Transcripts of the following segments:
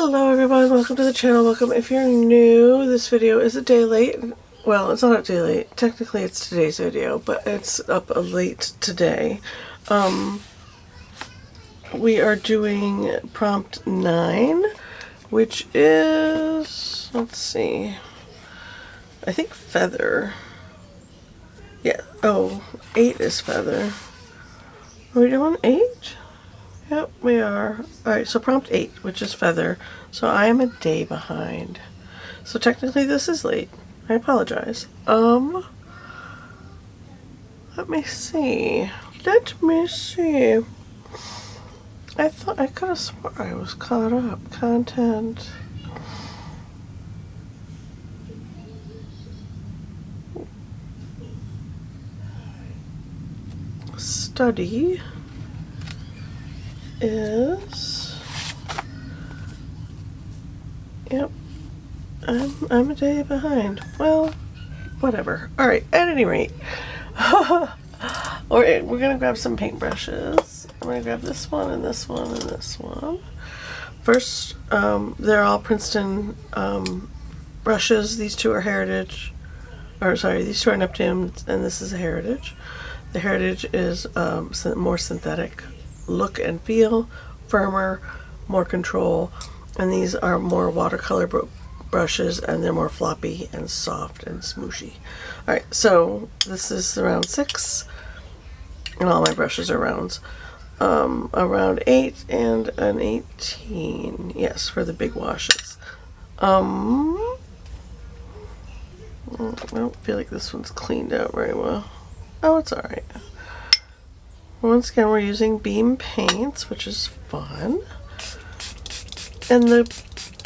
Hello everyone, welcome to the channel. Welcome if you're new. This video is a day late. Well, it's not a day late. Technically it's today's video, but it's up late today. We are doing prompt 9, which is, let's see, I think feather. Yeah, oh, 8 is feather. Are we doing 8? Yep, we are. Alright, so prompt 8, which is feather. So I am a day behind. So technically this is late. I apologize. Let me see. I thought I could have sworn I was caught up. Content. Study is, yep, I'm a day behind. Well, whatever. Alright, at any rate, we're gonna grab some paintbrushes. I'm gonna grab this one and this one and this one. First, they're all Princeton brushes. These two are Heritage, or sorry, these two are Neptune, and this is a Heritage. The Heritage is more synthetic look and feel, firmer, more control, and these are more watercolor brushes, and they're more floppy and soft and smooshy. Alright, so this is round 6, and all my brushes are rounds. A round 8 and an 18, yes, for the big washes. I don't feel like this one's cleaned out very well. Oh, it's alright. Once again, we're using beam paints, which is fun. And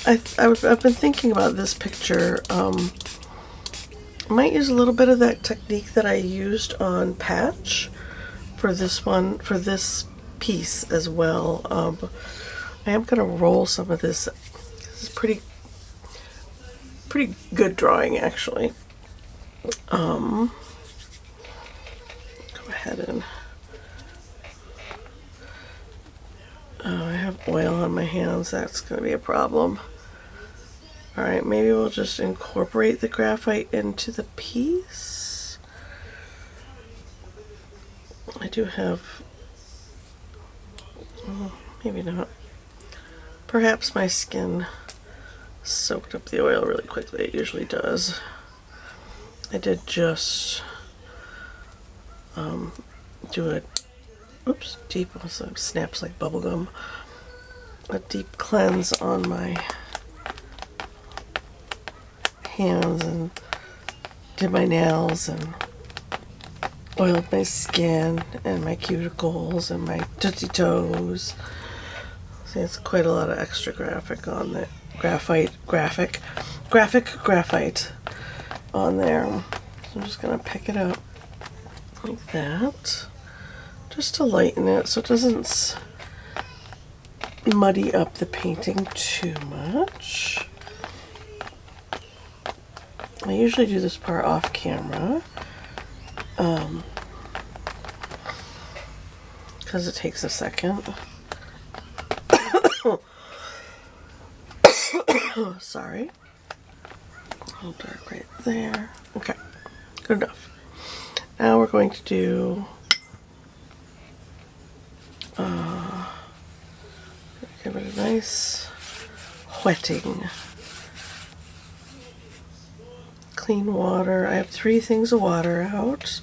I've been thinking about this picture. I might use a little bit of that technique that I used on Patch for this one, for this piece as well. I am going to roll some of this. This is pretty good drawing, actually. Go ahead and I have oil on my hands. That's going to be a problem. Alright, maybe we'll just incorporate the graphite into the piece. I do have, maybe not. Perhaps my skin soaked up the oil really quickly. It usually does. I did just do a deep, also snaps like bubblegum, a deep cleanse on my hands, and did my nails and oiled my skin and my cuticles and my tootsie toes. See, it's quite a lot of extra graphic on there. Graphic graphite on there. So I'm just gonna pick it up like that, just to lighten it so it doesn't muddy up the painting too much. I usually do this part off camera because it takes a second. Sorry. A little dark right there. Okay, good enough. Now we're going to do give it a nice wetting. Clean water. I have 3 things of water out.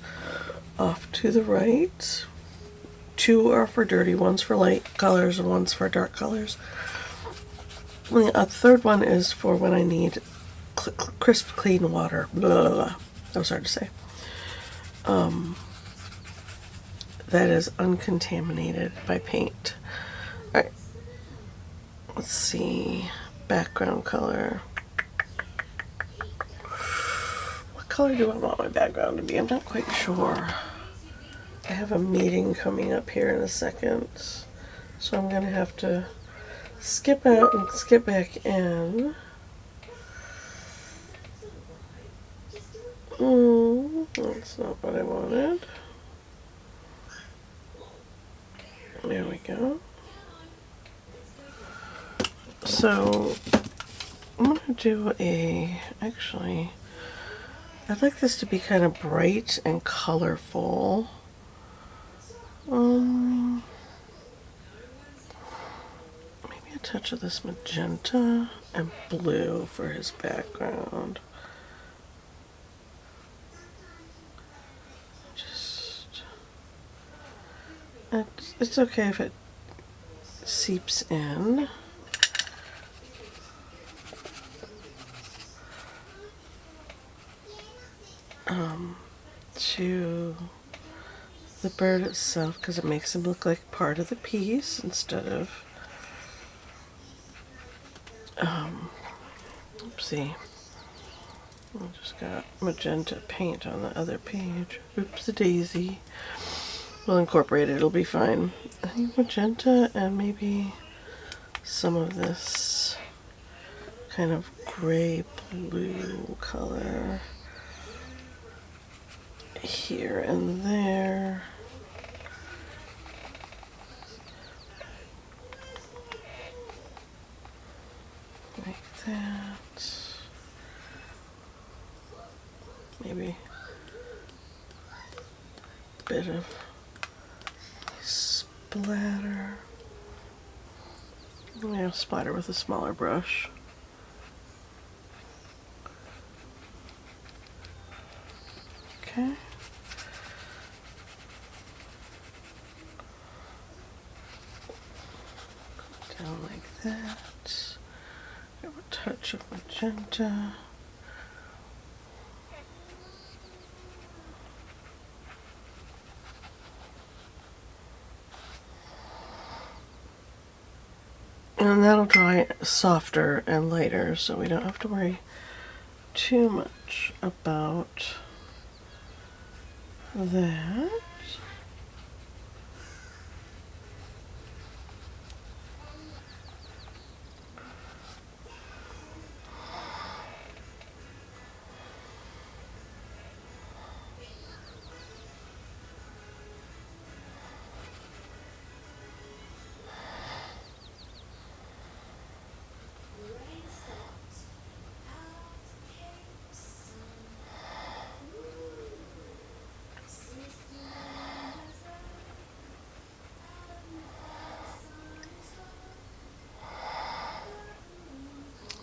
Off to the right. 2 are for dirty, one's for light colors and one's for dark colors. A third one is for when I need crisp, clean water. Blah, blah, blah. That was hard to say. That is uncontaminated by paint. Alright. Let's see. Background color. What color do I want my background to be? I'm not quite sure. I have a meeting coming up here in a second, so I'm going to have to skip out and skip back in. That's not what I wanted. There we go. So I'm going to do actually, I'd like this to be kind of bright and colorful. Maybe a touch of this magenta and blue for his background. It's okay if it seeps in. To the bird itself, because it makes him look like part of the piece instead of oopsie, I just got magenta paint on the other page. Oops a daisy. We'll incorporate it, it'll be fine. I think magenta and maybe some of this kind of gray blue color here and there. Like that. Maybe a bit of splatter. Yeah, splatter with a smaller brush. Okay. Down like that. Have a touch of magenta. And that'll dry softer and lighter, so we don't have to worry too much about that.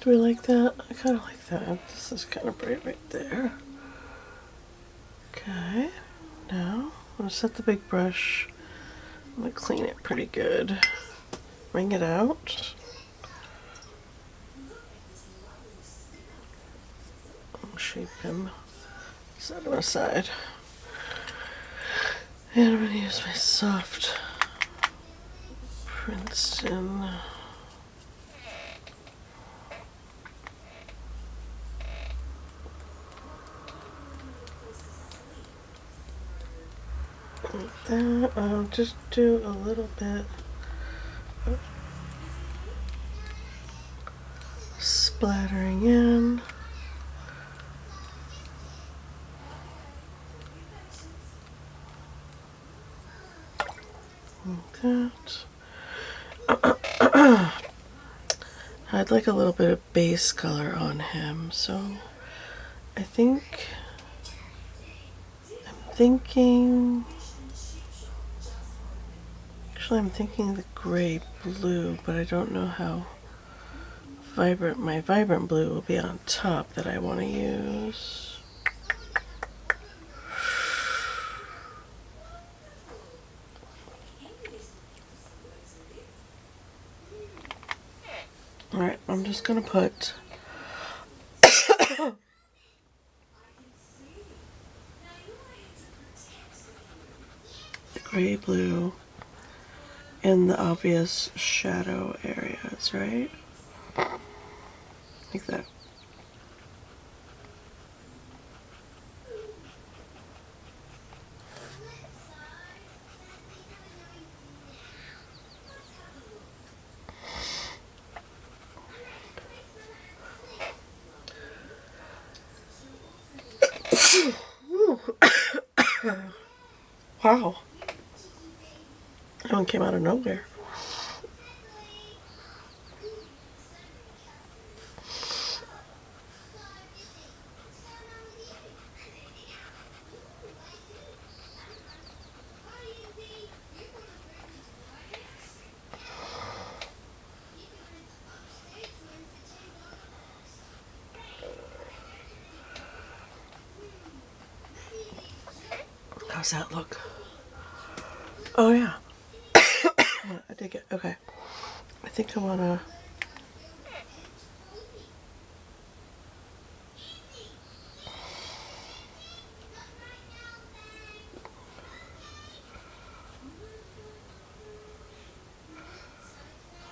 Do we like that? I kind of like that. This is kind of bright right there. Okay, now I'm going to set the big brush. I'm going to clean it pretty good. Wring it out. I'll shape him. Set him aside. And I'm going to use my soft Princeton. Like that. I'll just do a little bit of splattering in. Like that. I'd like a little bit of base color on him, so I think I'm thinking the gray blue, but I don't know how vibrant my vibrant blue will be on top that I want to use. Alright, I'm just going to put the gray blue in the obvious shadow areas, right? Like that. Wow. That one came out of nowhere. does that look? Oh yeah. I dig it. Okay. I think I want to...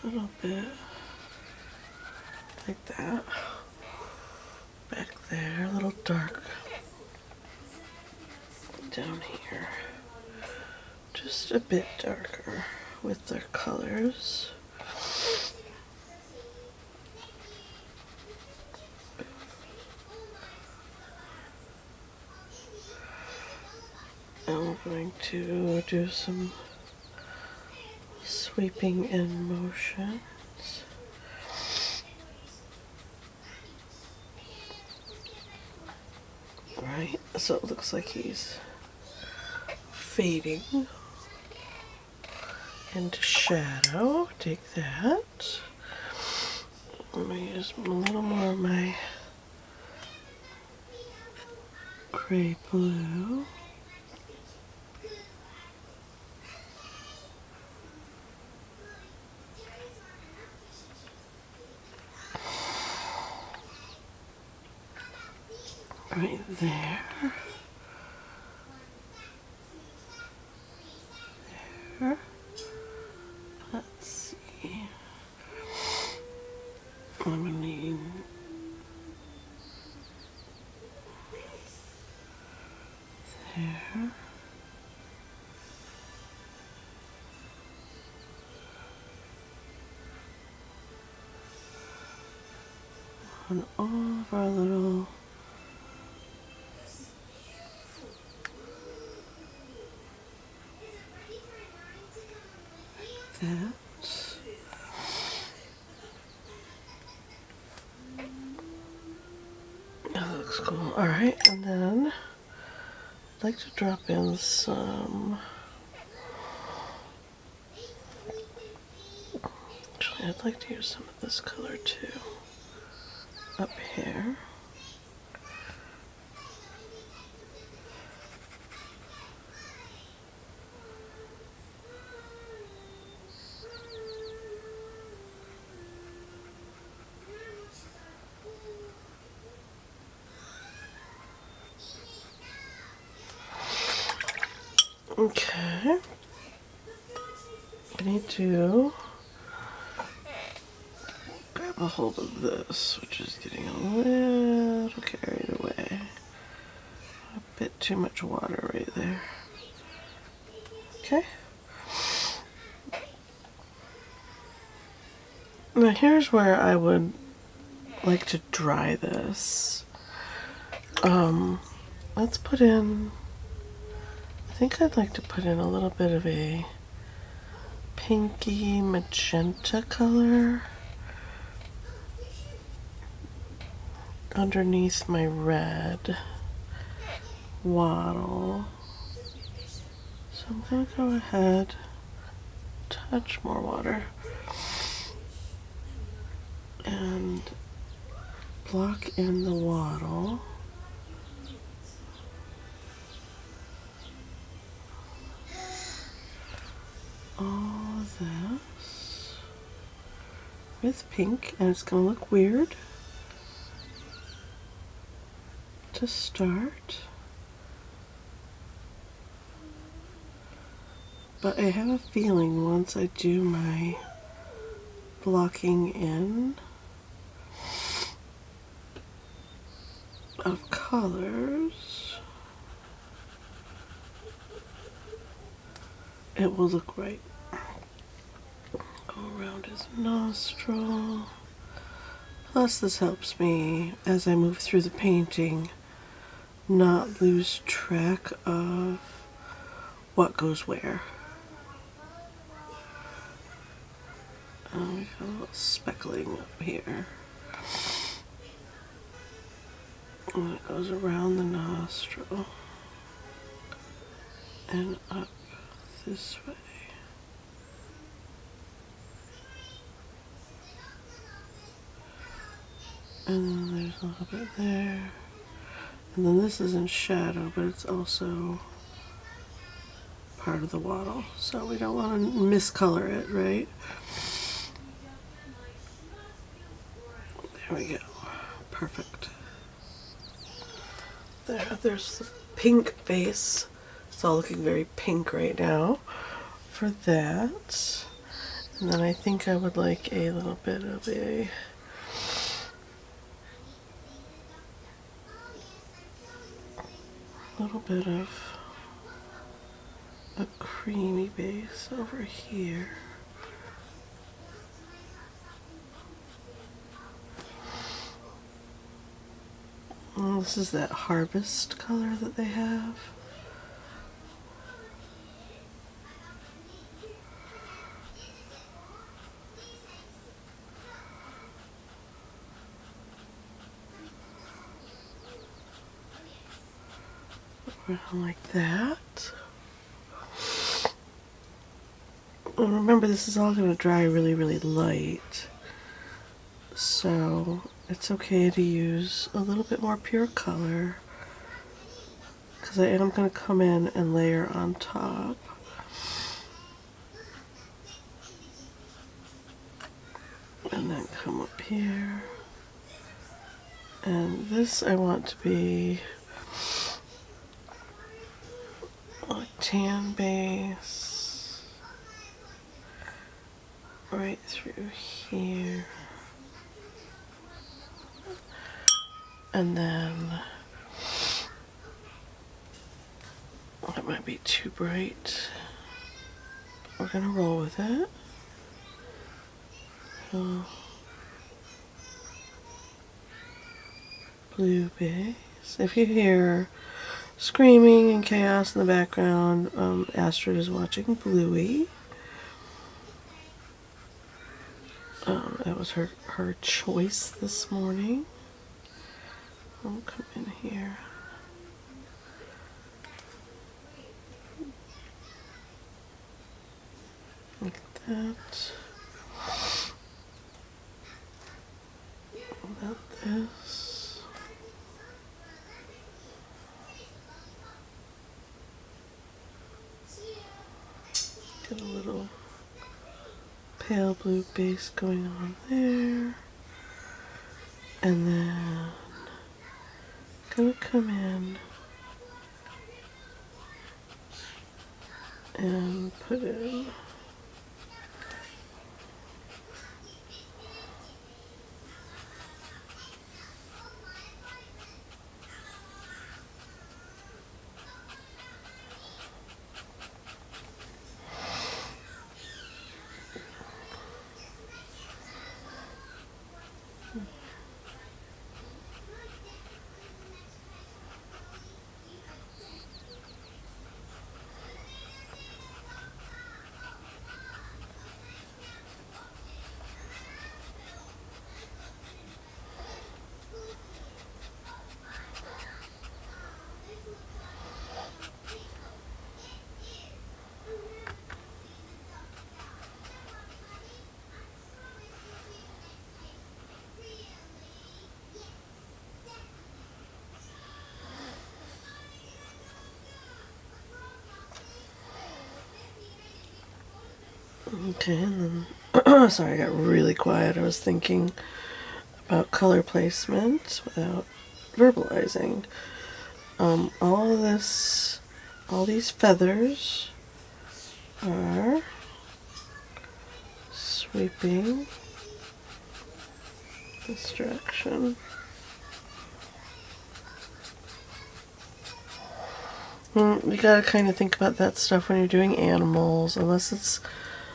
a little bit like that. Back there, a little dark. Down here. Just a bit darker with their colors. And we're going to do some sweeping in motions. Right, so it looks like he's fading into shadow. Take that. I'm going to use a little more of my gray blue. Right there. There. Let's see. I'm gonna need there. On all of our little that. That looks cool. Alright, and then I'd like to drop in some... Actually, I'd like to use some of this color too. Up here. Okay. I need to grab a hold of this, which is getting a little carried away. A bit too much water right there. Okay. Now here's where I would like to dry this. Let's put in, I think I'd like to put in a little bit of a pinky magenta color underneath my red wattle. So I'm going to go ahead, touch more water, and block in the wattle. All this with pink, and it's going to look weird to start, but I have a feeling once I do my blocking in of colors, it will look right. Go around his nostril. Plus this helps me as I move through the painting not lose track of what goes where. We got a little speckling up here. And it goes around the nostril and up this way. And then there's a little bit there. And then this is in shadow, but it's also part of the wattle, so we don't want to miscolor it, right? There we go. Perfect. There's the pink base. It's all looking very pink right now for that. And then I think I would like a little bit of a creamy base over here. And this is that harvest color that they have. Like that. And remember, this is all going to dry really, really light. So it's okay to use a little bit more pure color, because I am going to come in and layer on top. And then come up here. And this I want to be a tan base right through here. And then that might be too bright. We're gonna roll with it. Blue base. If you hear screaming and chaos in the background, Astrid is watching Bluey. That was her choice this morning. I'll come in here. Like that. About this. Get a little pale blue base going on there. And then gonna come in and put in okay, and then sorry, I got really quiet. I was thinking about color placement without verbalizing. All of this, all these feathers are sweeping this direction. You gotta kind of think about that stuff when you're doing animals, unless it's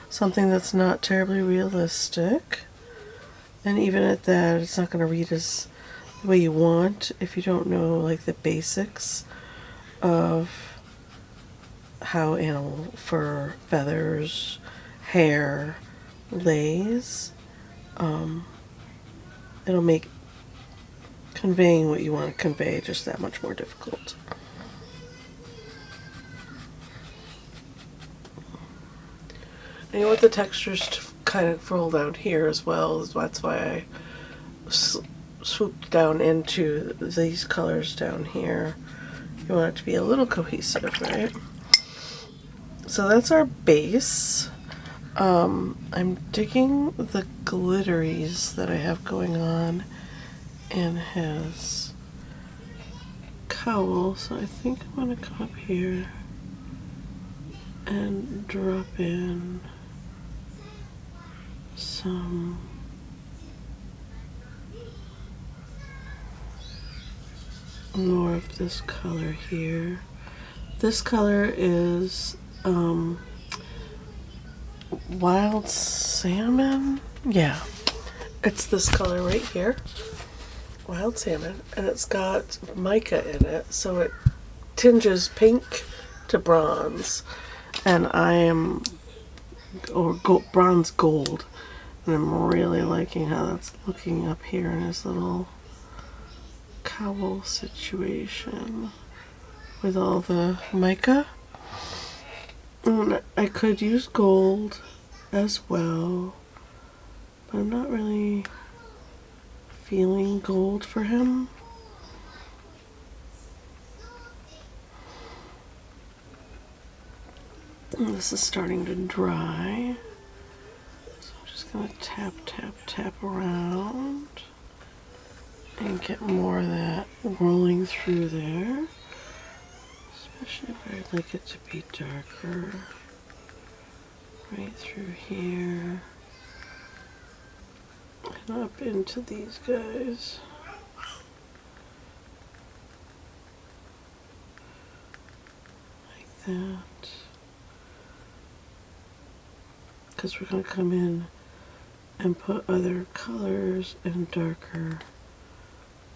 something that's not terribly realistic. And even at that, it's not going to read as the way you want if you don't know like the basics of how animal fur, feathers, hair lays. It'll make conveying what you want to convey just that much more difficult. And you want the textures to kind of roll down here as well. That's why I swooped down into these colors down here. You want it to be a little cohesive, right? so that's our base. I'm digging the glitteries that I have going on in his cowl, so I think I'm going to come up here and drop in some more of this color here. This color is wild salmon. Yeah, it's this color right here, wild salmon, and it's got mica in it, so it tinges pink to bronze, and I am bronze gold, and I'm really liking how that's looking up here in his little cowl situation with all the mica. And I could use gold as well, but I'm not really feeling gold for him. And this is starting to dry, so I'm just going to tap, tap, tap around and get more of that rolling through there, especially where I'd like it to be darker, right through here and up into these guys. Like that. Because we're going to come in and put other colors and darker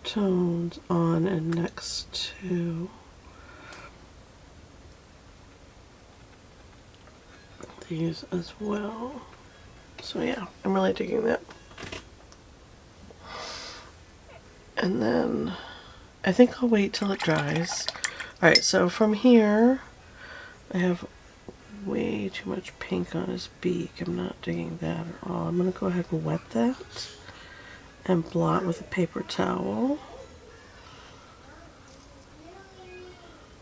tones on and next to these as well. So yeah, I'm really digging that. And then I think I'll wait till it dries. Alright, so from here I have way too much pink on his beak. I'm not digging that at all. I'm going to go ahead and wet that and blot with a paper towel.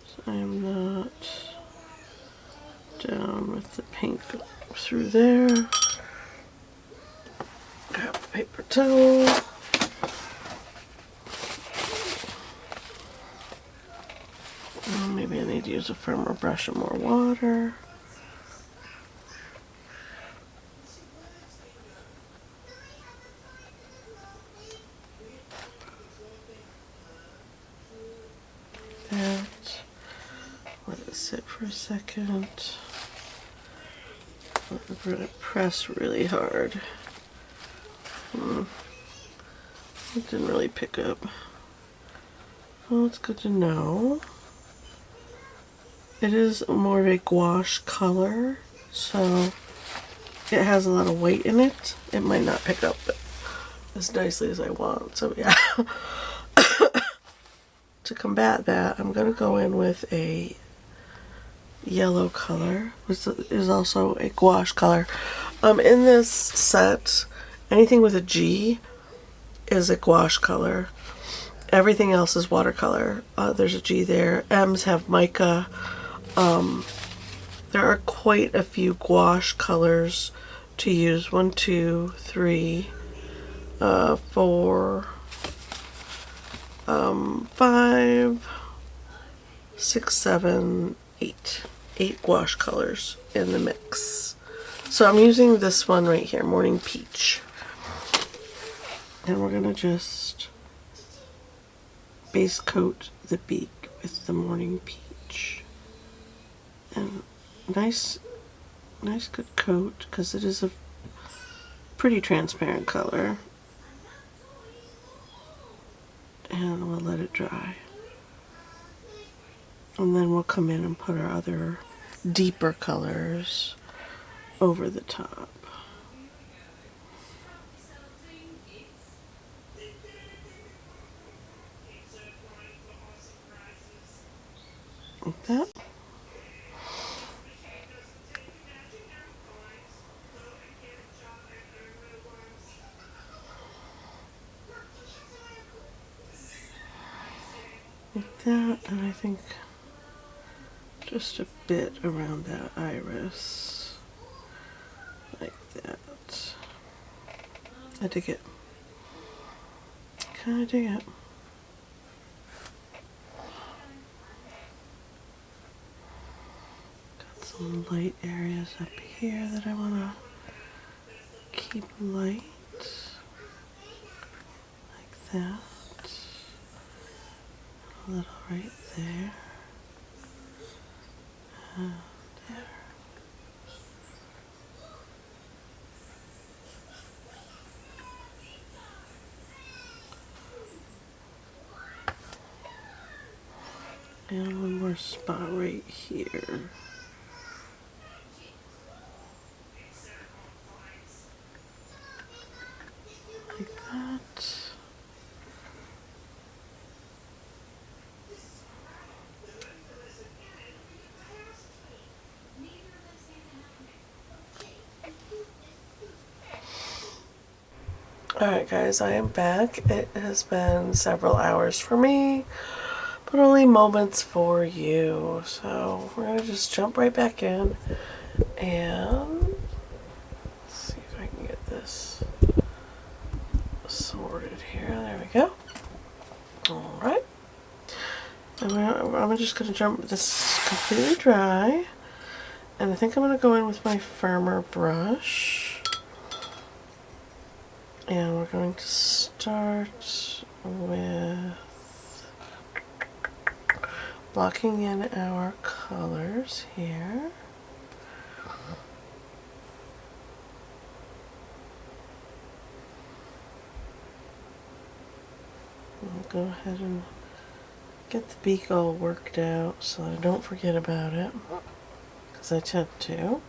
So I am not down with the pink through there. Grab a paper towel. Maybe I need to use a firmer brush and more water. Let it sit for a second. We're going to press really hard. It didn't really pick up. Well, it's good to know. It is more of a gouache color, so it has a lot of weight in it. It might not pick up as nicely as I want, so yeah. To combat that, I'm going to go in with a yellow color, which is also a gouache color. In this set, anything with a G is a gouache color. Everything else is watercolor. There's a G there. M's have mica. There are quite a few gouache colors to use. 1, 2, 3, 4, 5, 6, 7, 8. 8 gouache colors in the mix. So I'm using this one right here, Morning Peach. And we're gonna just base coat the beak with the Morning Peach. And nice good coat, because it is a pretty transparent color. And we'll let it dry. And then we'll come in and put our other deeper colors over the top. Like that. Like that, and I think just a bit around that iris, like that. I dig it. Kind of dig it. Got some light areas up here that I want to keep light, like that. A little right there. And there. And one more spot right here. Like that. Alright guys, I am back. It has been several hours for me, but only moments for you. So we're going to just jump right back in and see if I can get this sorted here. There we go. Alright. I'm just going to jump this completely dry. And I think I'm going to go in with my firmer brush. And we're going to start with blocking in our colors here. I'll go ahead and get the beak all worked out so that I don't forget about it, because I tend to.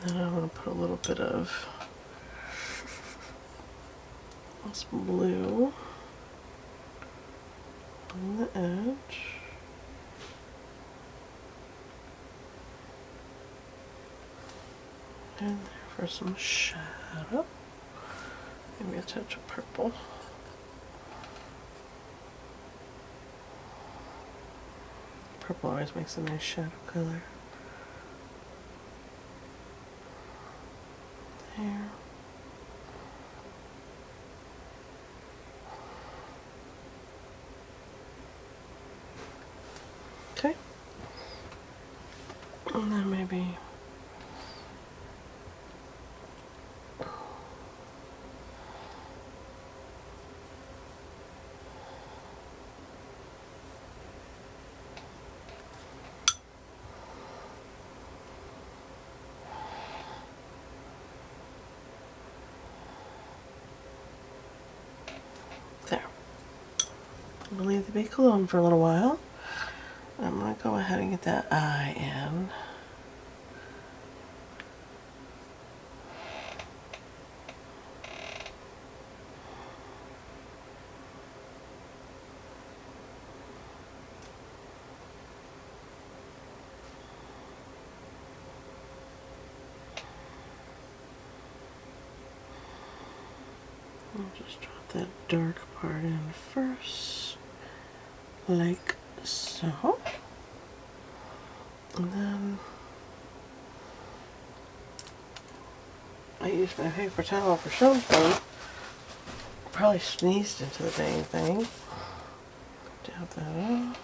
Then I'm going to put a little bit of this blue on the edge. And there for some shadow. Maybe a touch of purple. Purple always makes a nice shadow color. There. Okay. And then maybe there. I'm going to leave the beak alone for a little while. I'm going to go ahead and get that eye in. I'll just drop that dark part in first, like so. And then I use my paper towel for something. Probably sneezed into the dang thing. Dab that off.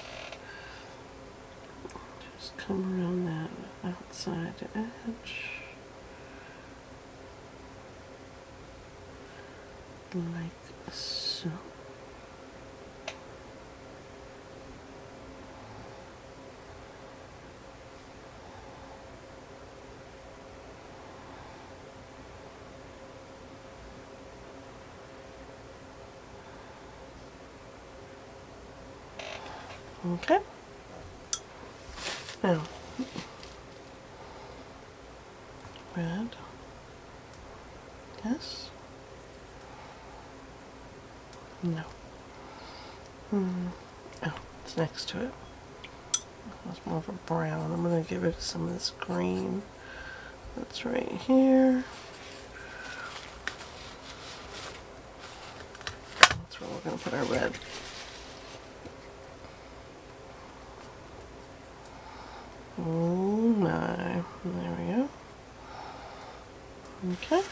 Just come around that outside edge. Like so. Okay. Now, red. Yes? No. Oh, it's next to it. That's more of a brown. I'm going to give it some of this green that's right here. That's where we're going to put our red. Oh my. There we go. Okay.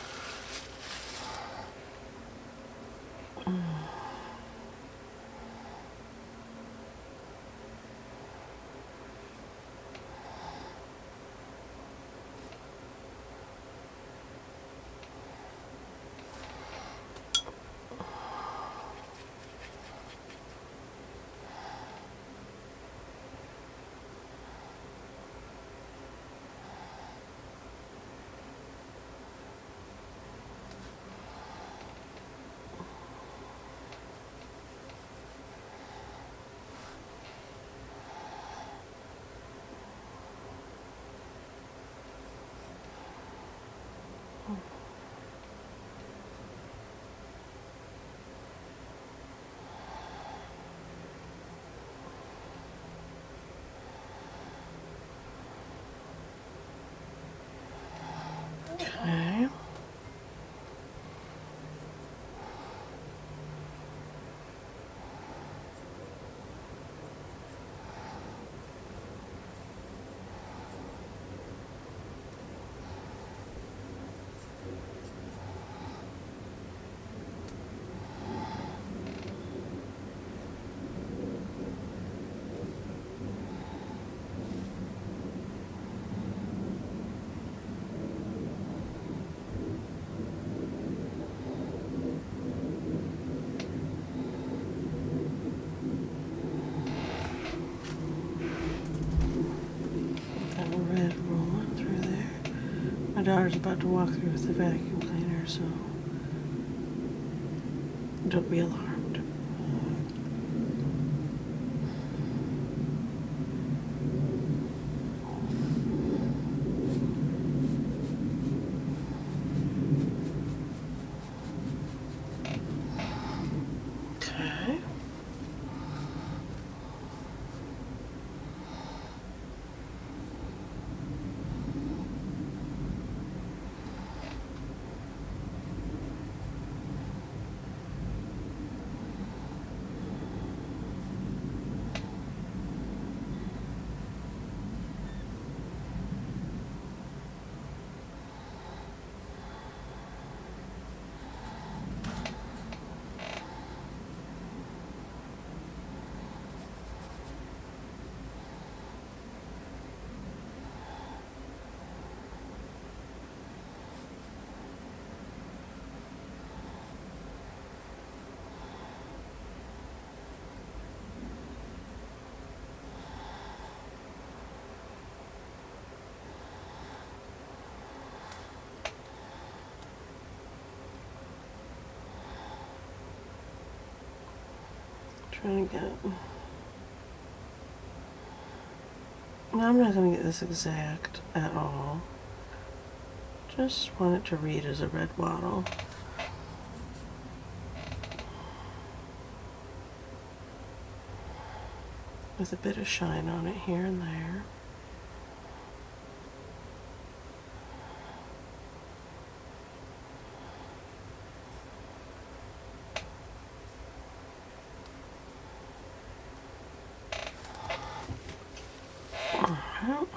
Okay. Got a red rolling through there. My daughter's about to walk through with the vacuum cleaner, so don't be alarmed. Okay. Trying to get. Now I'm not going to get this exact at all. Just want it to read as a red wattle. With a bit of shine on it here and there. Alright.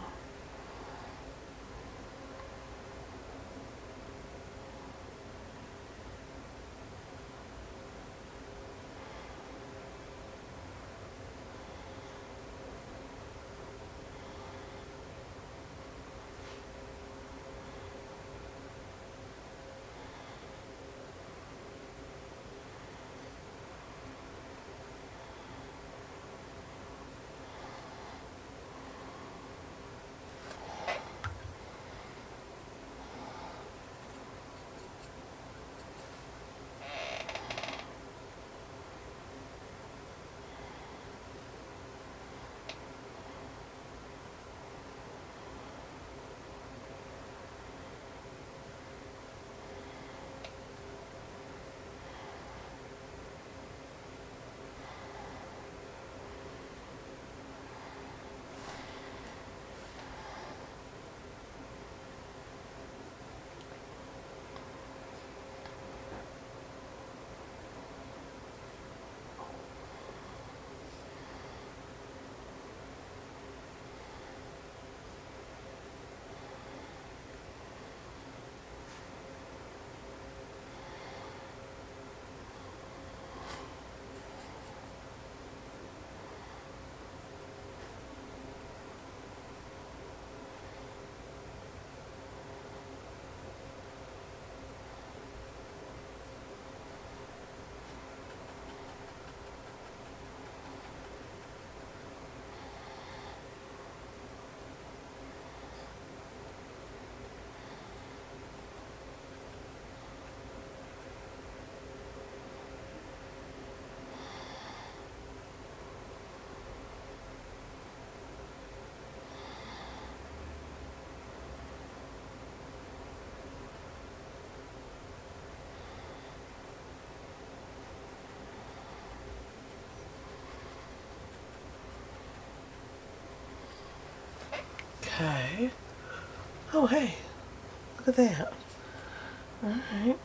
Okay. Oh, hey. Look at that. Alright.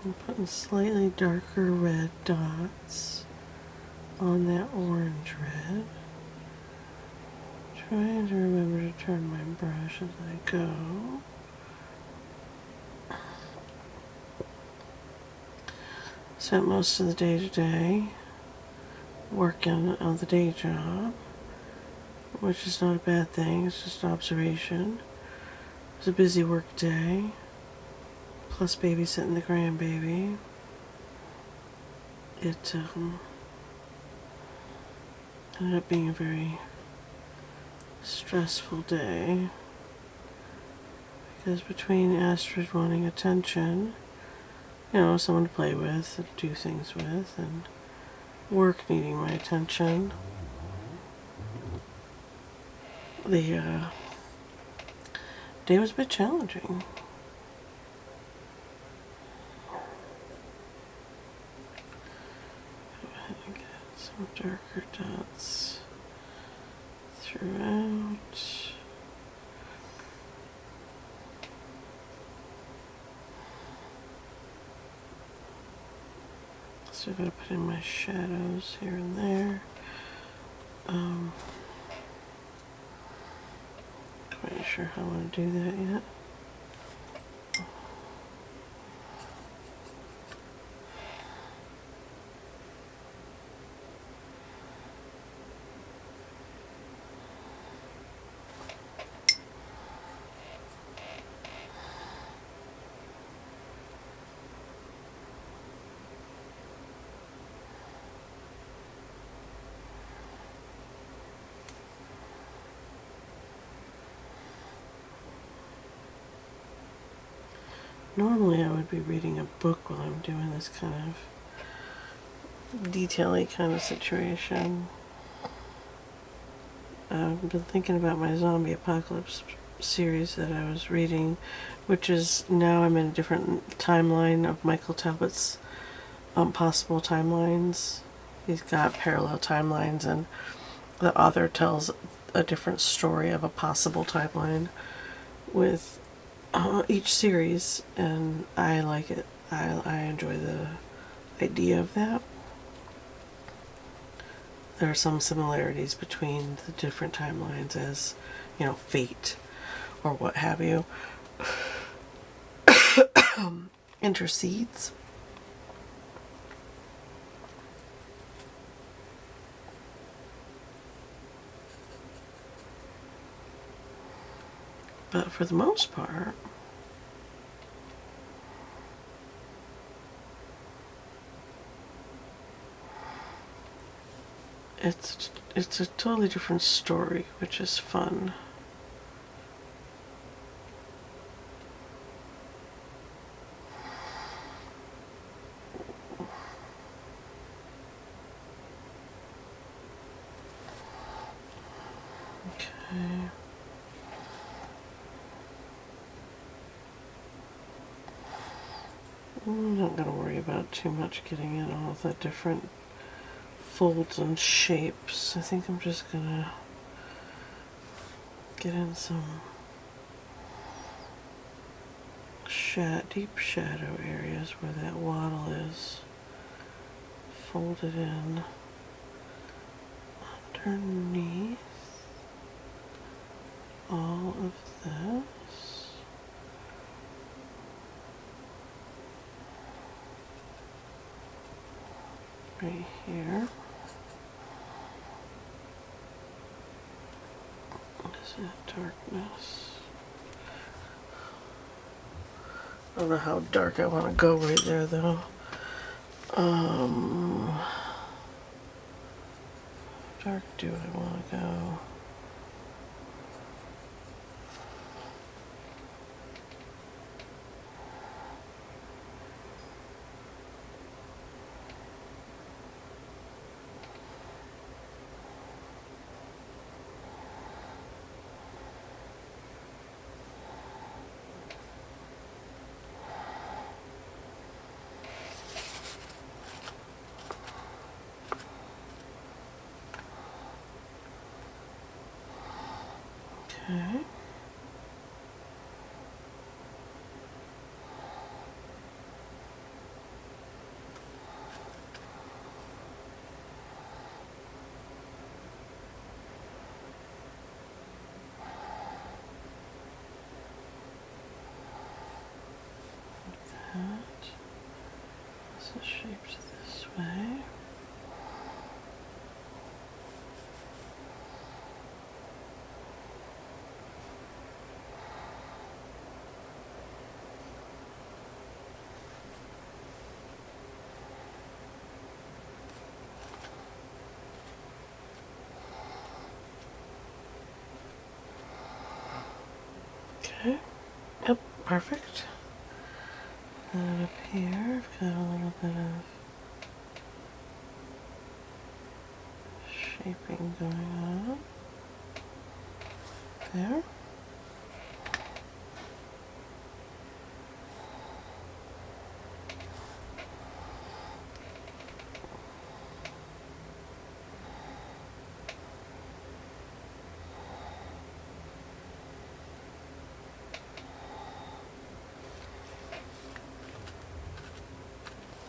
I'm putting slightly darker red dots on that orange red. Trying to remember to turn my brush as I go. Spent most of the day today working on the day job, which is not a bad thing, it's just observation. It was a busy work day, plus babysitting the grandbaby. It ended up being a very stressful day, because between Astrid wanting attention, you know, someone to play with and do things with, and work needing my attention, the day was a bit challenging. Go ahead and get some darker dots throughout. Still gotta put in my shadows here and there. Quite sure how I want to do that yet. Normally I would be reading a book while I'm doing this kind of detail-y kind of situation. I've been thinking about my zombie apocalypse series that I was reading, which is now I'm in a different timeline of Michael Talbot's possible timelines. He's got parallel timelines, and the author tells a different story of a possible timeline with each series, and I like it. I enjoy the idea of that. There are some similarities between the different timelines, as, you know, fate or what have you intercedes. But for the most part, it's a totally different story, which is fun. Okay. I'm not going to worry about too much getting in all the different folds and shapes. I think I'm just going to get in some deep shadow areas where that wattle is folded in underneath all of this. Right here. What is that darkness? I don't know how dark I want to go right there though. How dark do I want to go? Okay. That. This is shaped this way. Okay. Yep, perfect. And up here, I've got a little bit of shaping going on. There.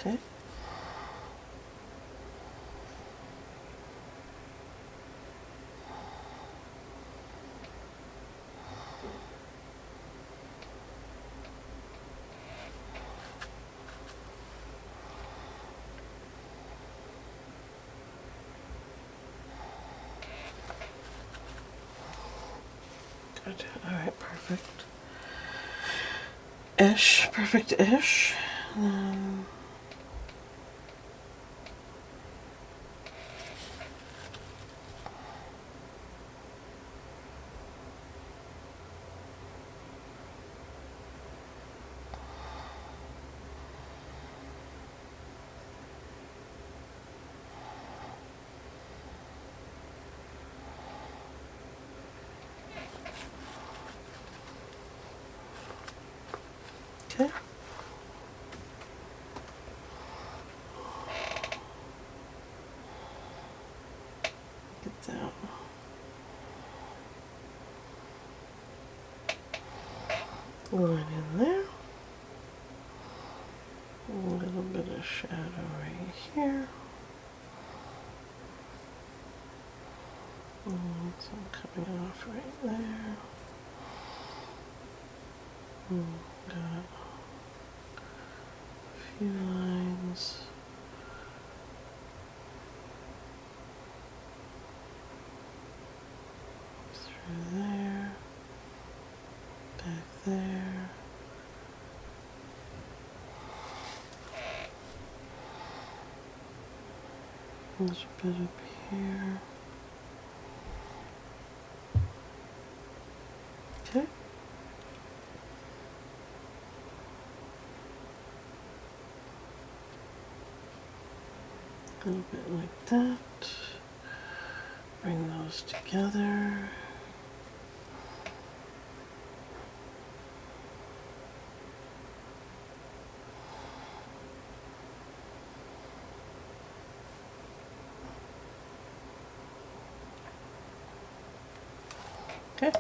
Okay. Good. All right, perfect. Ish, perfect-ish. Okay. Get that. Line in there. A little bit of shadow right here. And some coming off right there. Got a few lines. Through there. Back there. A little bit up here. Okay. A little bit like that. Bring those together. Okay.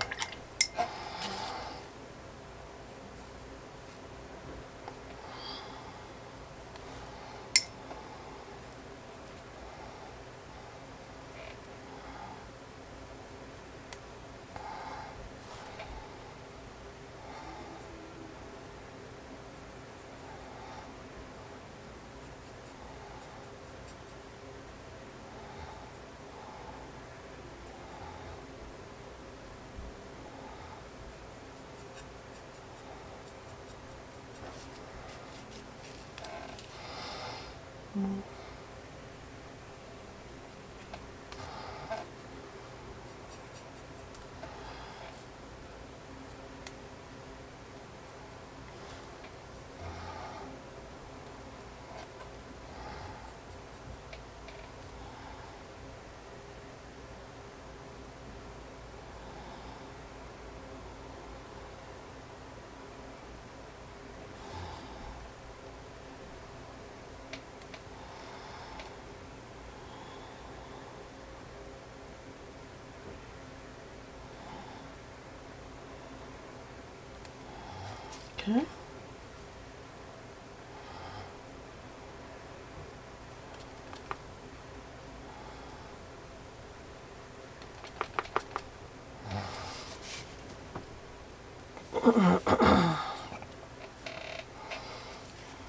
Okay.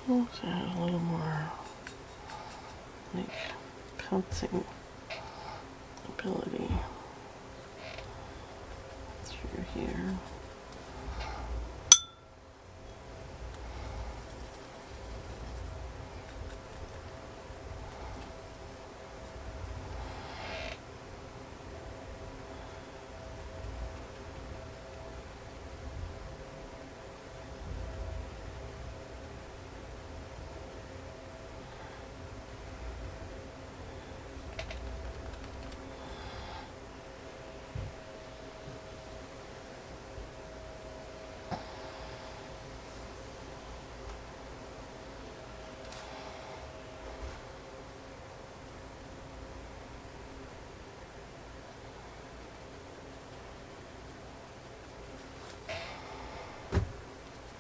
Let's add a little more like pouncing ability through here.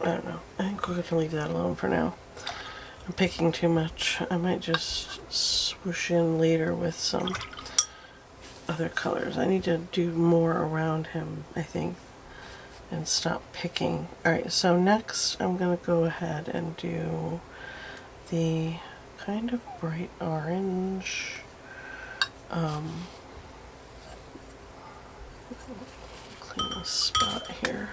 I don't know. I think we're going to leave that alone for now. I'm picking too much. I might just swoosh in later with some other colors. I need to do more around him, I think, and stop picking. Alright, so next I'm going to go ahead and do the kind of bright orange. Clean this spot here.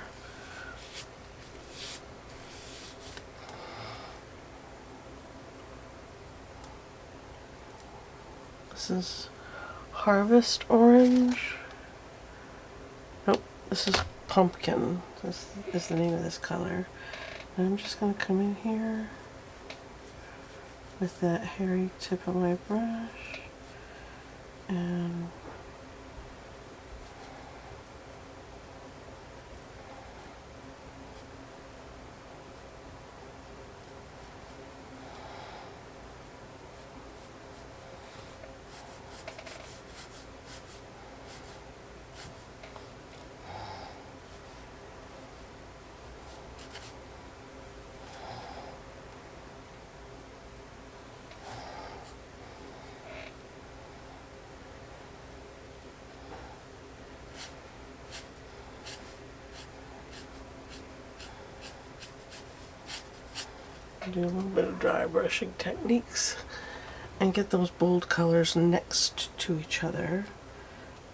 This is Harvest Orange. Nope, this is Pumpkin. This is the name of this color. And I'm just going to come in here with that hairy tip of my brush and do a little bit of dry brushing techniques and get those bold colors next to each other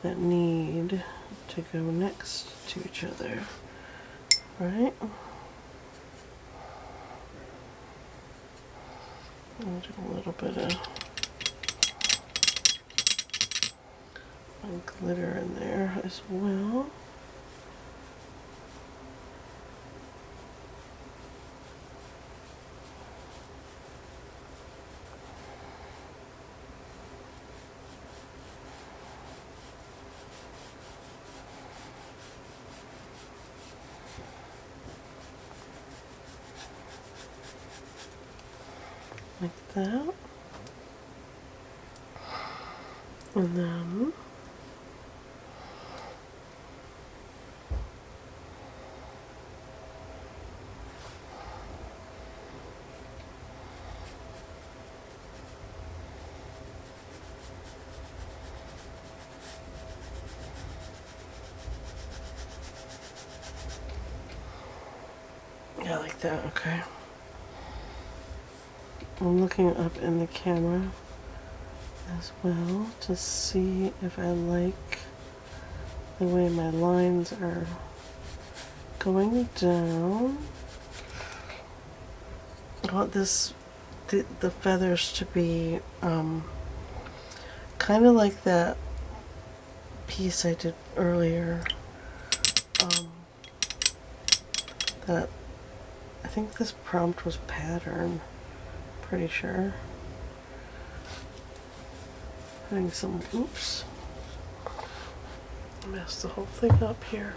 that need to go next to each other, right? I'll do a little bit of glitter in there as well. Like that. And then yeah, like that, okay. I'm looking up in the camera as well to see if I like the way my lines are going down. I want this the feathers to be kind of like that piece I did earlier. That I think this prompt was pattern, pretty sure. Putting some, oops, messed the whole thing up here.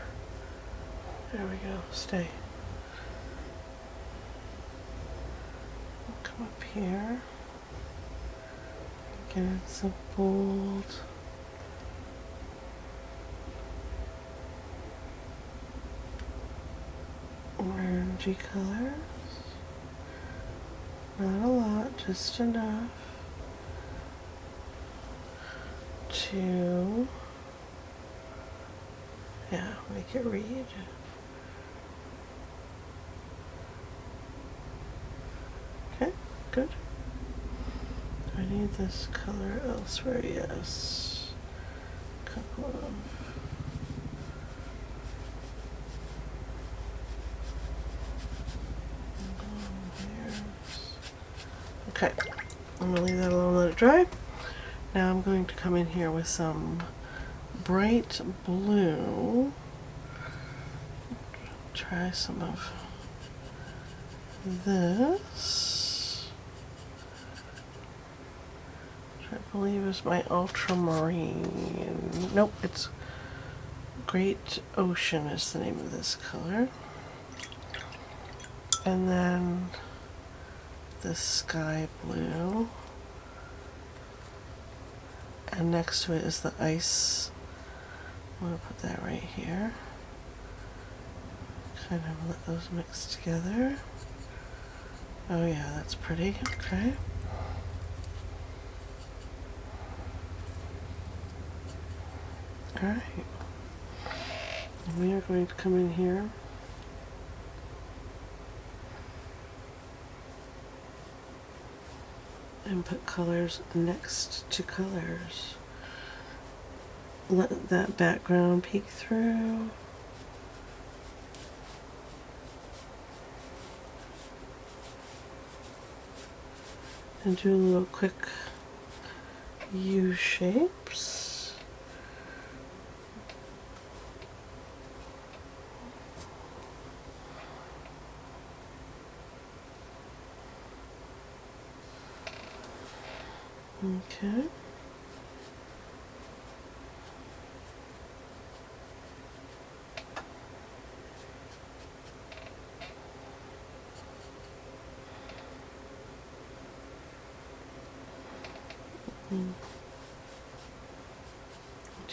There we go, stay. Come up here, get it some bold. Orangey colors. Not a lot, just enough to, yeah, make it read. Okay, good. I need this color elsewhere, yes. Couple of okay, I'm gonna leave that alone, let it dry. Now I'm going to come in here with some bright blue. Try some of this, which I believe is my ultramarine. Nope, it's Great Ocean is the name of this color. And then the sky blue, and next to it is the ice. I'm going to put that right here. Kind of let those mix together. Oh yeah, that's pretty. Okay. Alright. We are going to come in here and put colors next to colors. Let that background peek through. And do a little quick U shapes. Okay.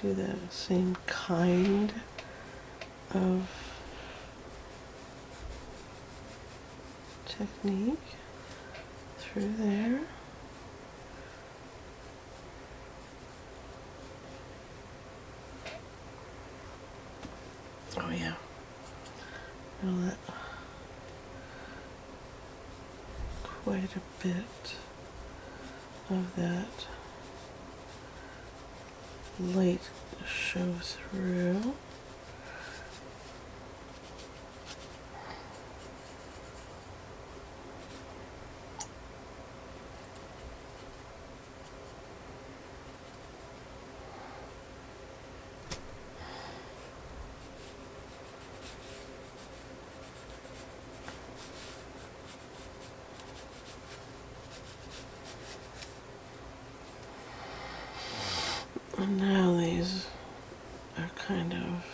Do the same kind of technique through there. Oh yeah, I'll let quite a bit of that light show through. And now these are kind of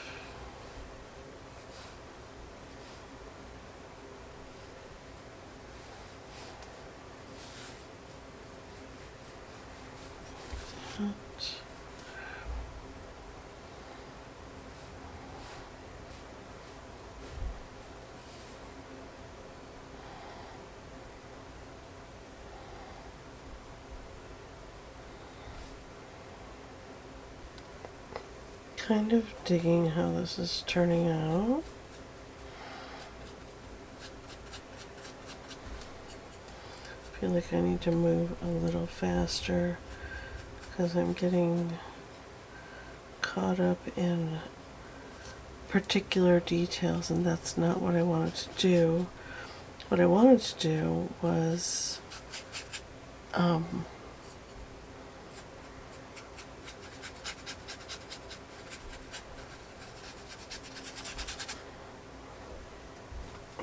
kind of digging how this is turning out. I feel like I need to move a little faster because I'm getting caught up in particular details, and that's not what I wanted to do. What I wanted to do was Yeah,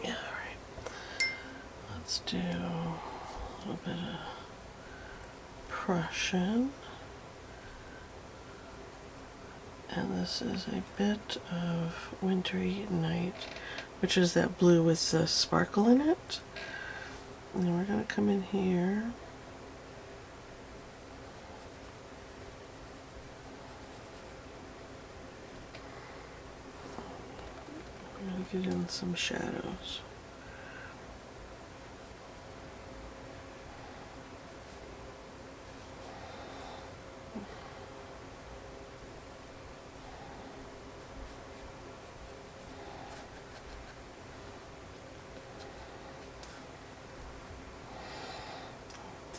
alright. Let's do a little bit of Prussian. And this is a bit of Wintry Night, which is that blue with the sparkle in it. And then we're going to come in here. We're going to get in some shadows.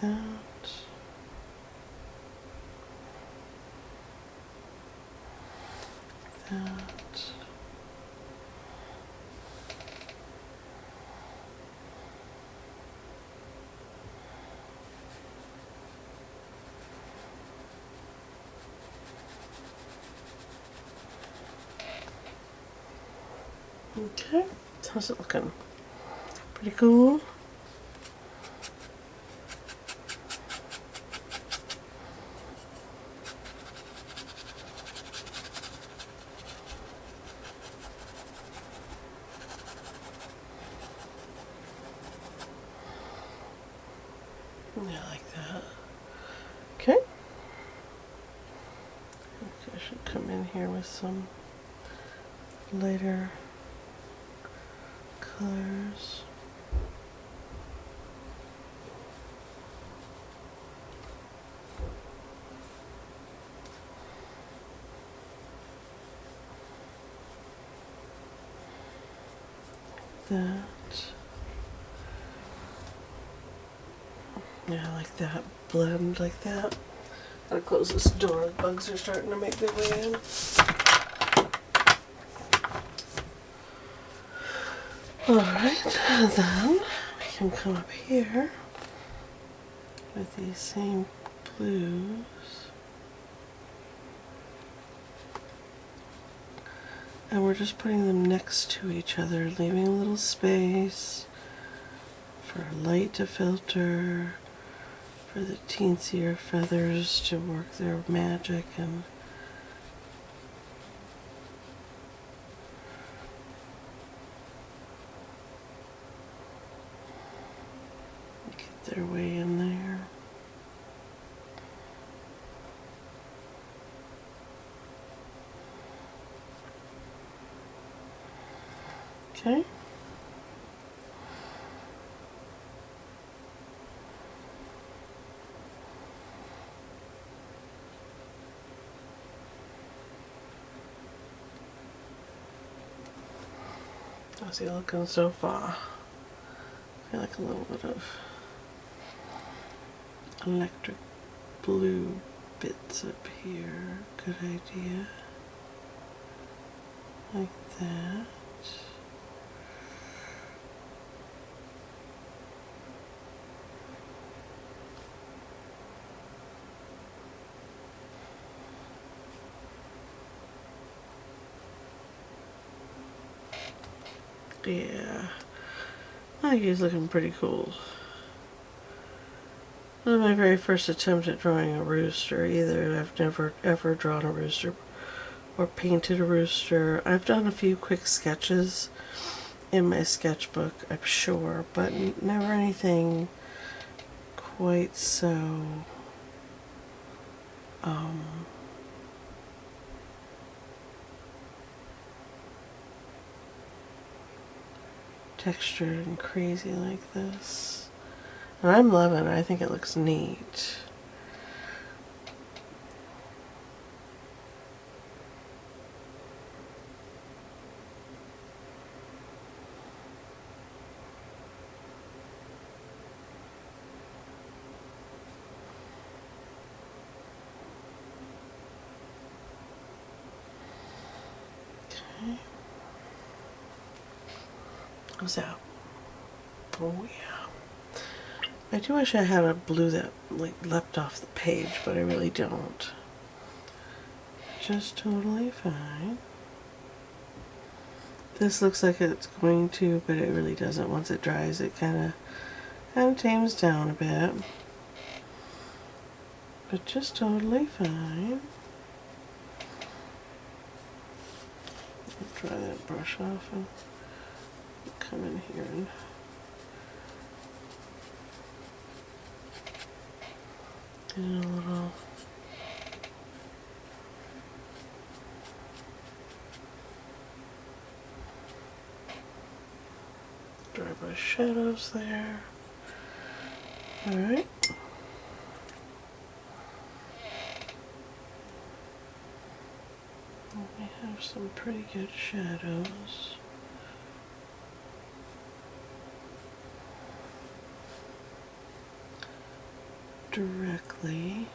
That. Okay, how's it looking? Pretty cool. Yeah, I like that. Okay. I should come in here with some lighter colors. That. Yeah, I like that blend like that. Gotta close this door. The bugs are starting to make their way in. Alright, and then we can come up here with these same blues. And we're just putting them next to each other, leaving a little space for light to filter, for the teensier feathers to work their magic and get their way in there. Okay. How's he looking so far? I feel like a little bit of electric blue bits up here. Good idea. Like that. Yeah, I think he's looking pretty cool. This is my very first attempt at drawing a rooster either. I've never ever drawn a rooster or painted a rooster. I've done a few quick sketches in my sketchbook, I'm sure, but never anything quite so textured and crazy like this. And I'm loving it. I think it looks neat. Okay. How's that? Oh yeah. I do wish I had a blue that like leapt off the page, but I really don't. Just totally fine. This looks like it's going to, but it really doesn't. Once it dries, it kind of tames down a bit. But just totally fine. I'll dry that brush off and come in here and get a little dry brush shadows there. Alright. We have some pretty good shadows. Directly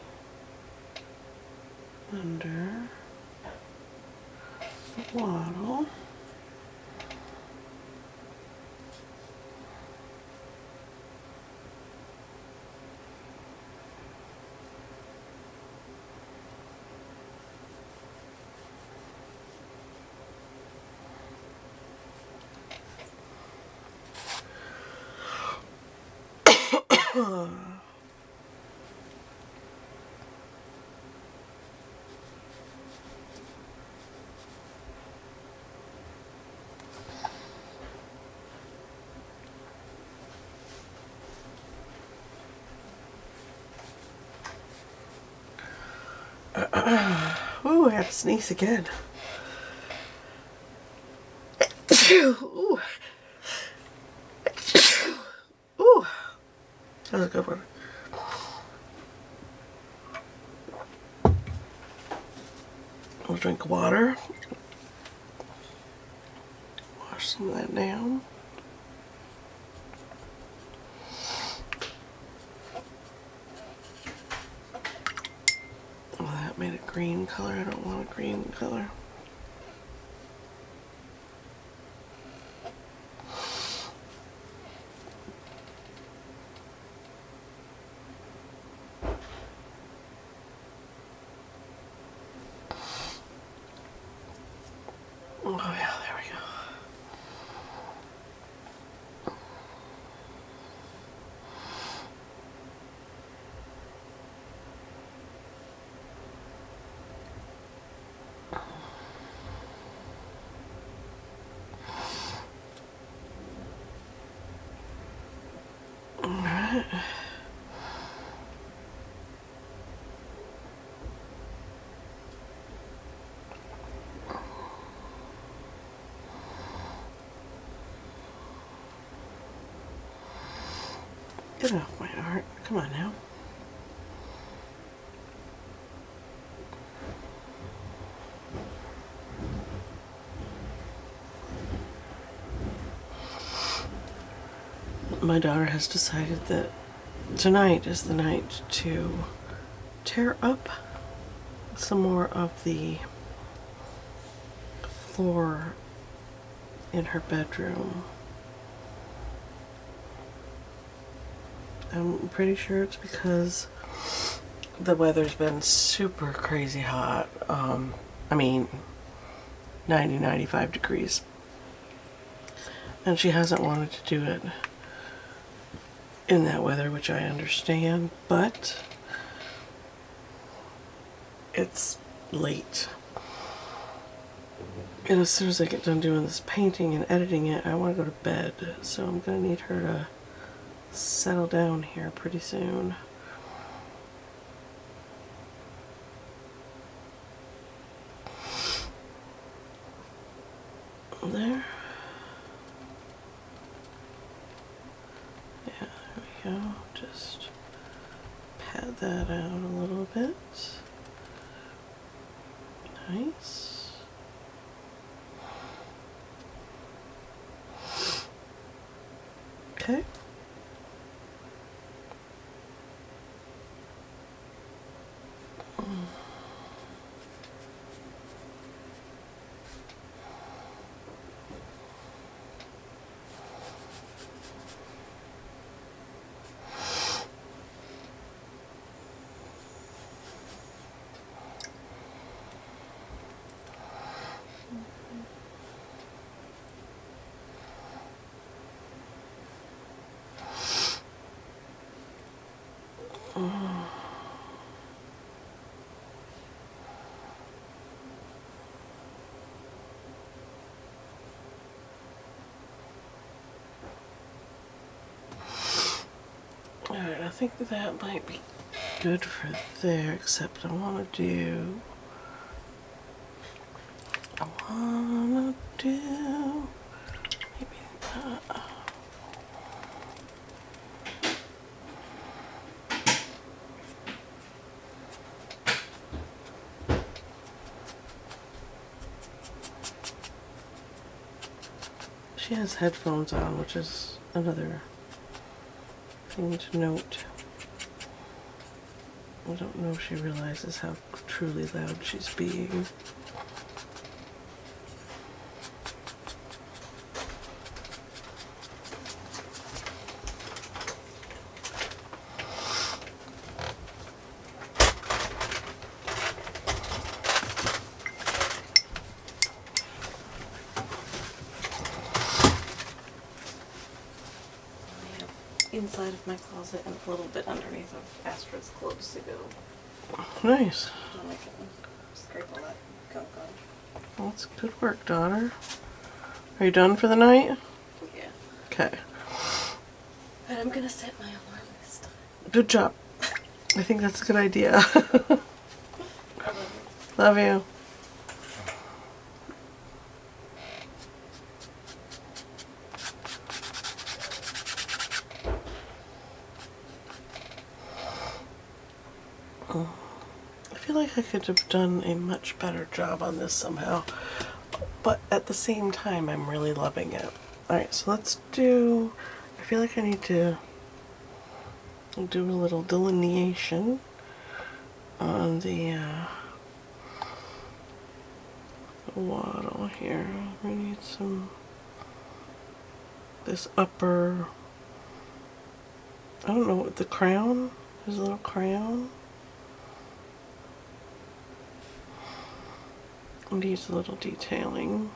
under the wattle. Ooh, I have to sneeze again. Ooh. Ooh. That was a good one. I'll drink water. Wash some of that down. Oh, that made a green color. I don't want a green color. Oh yeah, there we go. Alright. Get off my art. Come on now. My daughter has decided that tonight is the night to tear up some more of the floor in her bedroom. I'm pretty sure it's because the weather's been super crazy hot. I mean, 90, 95 degrees. And she hasn't wanted to do it in that weather, which I understand, but it's late. And as soon as I get done doing this painting and editing it, I want to go to bed. So I'm going to need her to settle down here pretty soon. There. Yeah, there we go. Just pat that out a little bit. Nice. Okay. Alright, I think that might be good for there, except I want to do maybe she has headphones on, which is another thing to note. I don't know if she realizes how truly loud she's being. Inside of my closet and a little bit underneath of Astra's clothes to go. Nice. And I can scrape all that gunk off. Well, that's good work, daughter. Are you done for the night? Yeah. Okay. And I'm gonna set my alarm this time. Good job. I think that's a good idea. I love you. Love you. I feel like I could have done a much better job on this somehow, but at the same time I'm really loving it. Alright, so let's do, I feel like I need to do a little delineation on the wattle here. We need some, this upper, I don't know, the crown, his little crown. Needs a little detailing.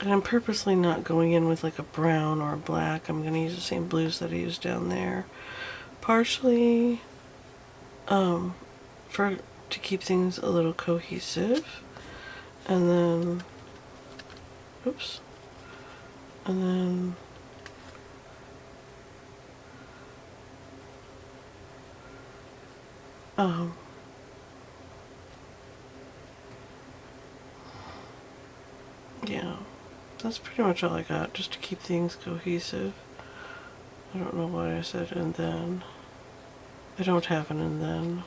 And I'm purposely not going in with like a brown or a black. I'm going to use the same blues that I used down there. Partially to keep things a little cohesive. And then, oops. And then yeah. That's pretty much all I got, just to keep things cohesive. I don't know why I said and then. I don't have an and then.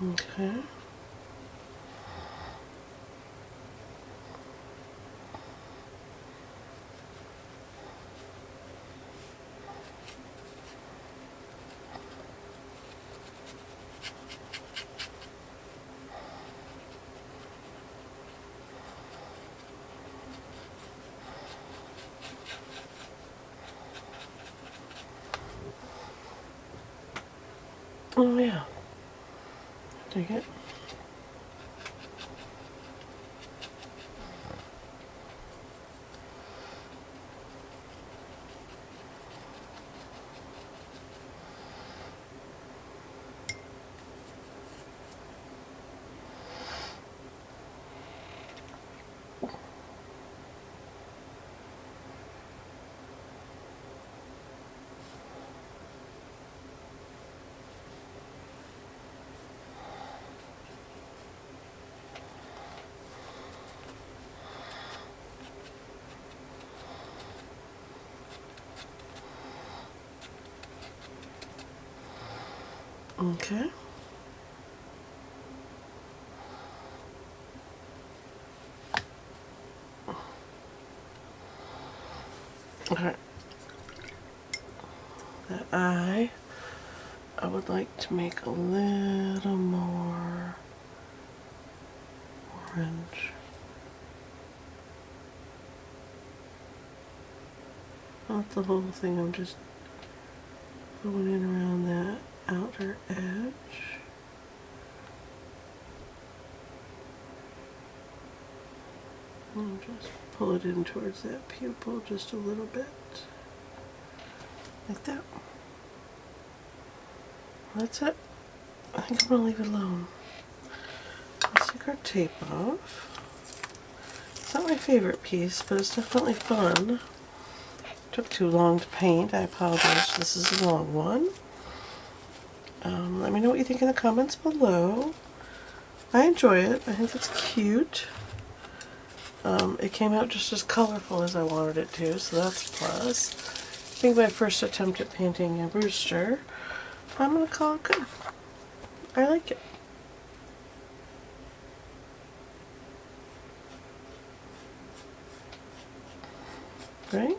Okay. Oh yeah. Take it. Okay. Alright. That eye, I would like to make a little more orange. Not the whole thing, I'm just going in around that outer edge. And just pull it in towards that pupil just a little bit. Like that. That's it. I think I'm going to leave it alone. Let's take our tape off. It's not my favorite piece, but it's definitely fun. Took too long to paint. I apologize. This is a long one. Let me know what you think in the comments below. I enjoy it. I think it's cute. It came out just as colorful as I wanted it to, so that's a plus. I think my first attempt at painting a rooster. I'm going to call it good. I like it. Right?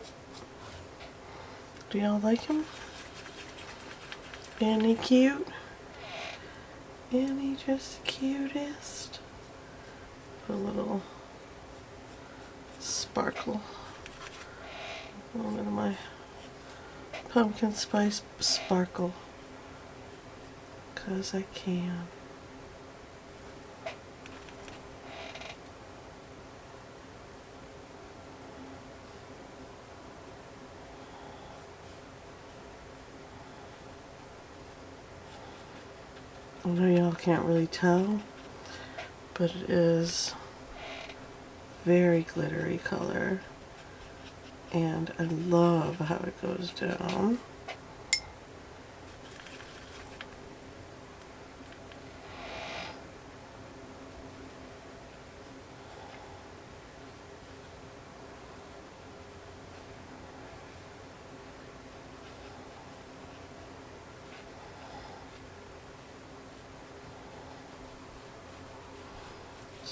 Do y'all like him? Isn't he cute? Isn't he just the cutest? Put a little sparkle. A little bit of my pumpkin spice sparkle. 'Cause I can. I know y'all can't really tell, but it is very glittery color, and I love how it goes down.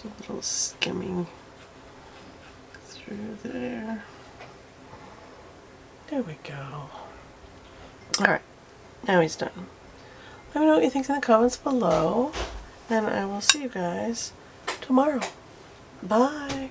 A little skimming through there. There we go. Alright, now he's done. Let me know what you think in the comments below, and I will see you guys tomorrow. Bye!